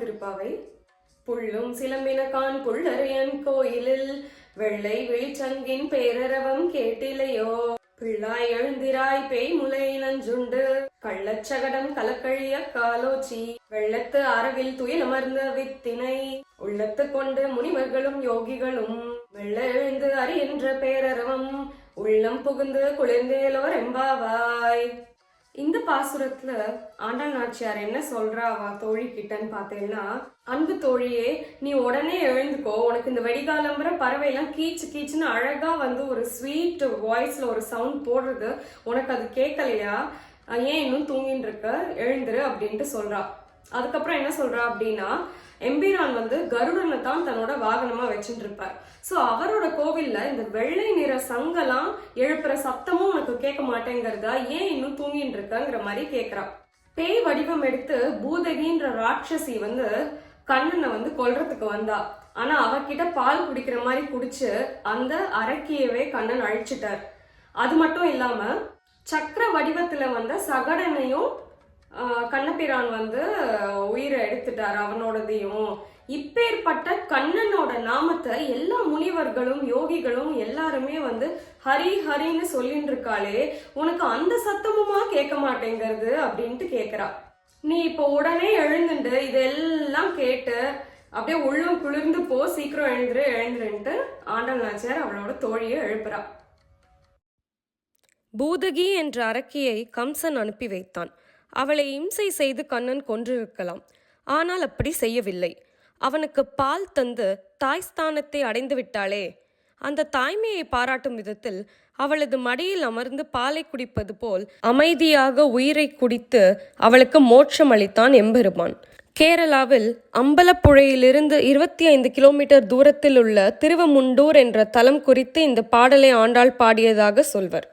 திருப்பாவை. புள்ளும் சிலம்பினகான் புள்ளரையன் கோயிலில் வெள்ளை வெளிச்சங்கின் பேரரவம் கேட்டிலையோ. பிள்ளாய் எழுந்திராய் பேய் முலை நஞ்சுண்டு கள்ளச்சகடம் கலக்கழிய காலோச்சி வெள்ளத்து அரவில் துயிலமர்ந்த வித்தினை உள்ளத்து கொண்டு முனிவர்களும் யோகிகளும் வெள்ள எழுந்து அறிகின்ற பேரரவம் உள்ளம் புகுந்து குளிர்ந்தேலோர் எம்பாவாய். இந்த பாசுரத்துல ஆண்டாள் நாச்சியார் என்ன சொல்றா அவ தோழி கிட்டன்னு பார்த்தேன்னா, அன்பு தோழியே, நீ உடனே எழுந்துக்கோ. உனக்கு இந்த வெடிகாலம்புற பறவை எல்லாம் கீச்சு கீச்சுன்னு அழகா வந்து ஒரு ஸ்வீட் வாய்ஸ்ல ஒரு சவுண்ட் போடுறது உனக்கு அது கேட்கலையா? ஏன் இன்னும் தூங்கின்னு இருக்க? எழுந்துரு அப்படின்ட்டு சொல்றா. அதுக்கப்புறம் என்ன சொல்றா அப்படின்னா, எம்பிரான் வந்து கருடனை தான் தன்னோட வாகனமா வச்சுட்டு இருப்பார். ஸோ அவரோட கோவில்ல இந்த வெள்ளை நிற சங்கெல்லாம் எழுப்புற சத்தமும் உனக்கு கேட்க மாட்டேங்கிறதா? ஏன் இன்னும் தூங்கிட்டு இருக்கங்கிற மாதிரி கேட்கிறா. பேய் வடிவம் எடுத்து பூதகின்ற ராட்சசி வந்து கண்ணனை வந்து கொல்றதுக்கு வந்தா. ஆனா அவகிட்ட பால் குடிக்கிற மாதிரி குடிச்சு அந்த அரக்கியவே கண்ணன் அழிச்சிட்டார். அது மட்டும் இல்லாம சக்கர வடிவத்துல வந்த சகடனையும் கண்ணபிரான் வந்து உயிரை எடுத்துட்டார், அவனோடதையும். இப்பேற்பட்ட கண்ணனோட நாமத்தை எல்லா முனிவர்களும் யோகிகளும் எல்லாருமே வந்து ஹரி ஹரின்னு சொல்லிட்டு இருக்காளே, உனக்கு அந்த சத்தமுமா கேட்க மாட்டேங்கிறது அப்படின்ட்டு கேக்குறா. நீ இப்போ உடனே எழுந்துட்டு இதெல்லாம் கேட்டு அப்படியே உள்ளம் குளிர்ந்து போ, சீக்கிரம் எழுந்துருன்ட்டு ஆண்டாள் நாச்சியார் அவளோட தோழியை எழுப்புறா. பூதகி என்ற அரக்கியை கம்சன் அனுப்பி வைத்தான். அவளை இம்சை செய்து கண்ணன் கொன்றிருக்கலாம். ஆனால் அப்படி செய்யவில்லை. அவனுக்கு பால் தந்து தாய் ஸ்தானத்தை அடைந்து விட்டாளே, அந்த தாய்மையை பாராட்டும் விதத்தில் அவளது மடியில் அமர்ந்து பாலை குடிப்பது போல் அமைதியாக உயிரை குடித்து அவளுக்கு மோட்சம் அளித்தான் எம்பெருமான். கேரளாவில் அம்பலப்புழையிலிருந்து 25 கிலோமீட்டர் தூரத்தில் உள்ள திருவமுண்டூர் என்ற தலம் குறித்து இந்த பாடலை ஆண்டாள் பாடியதாக சொல்வர்.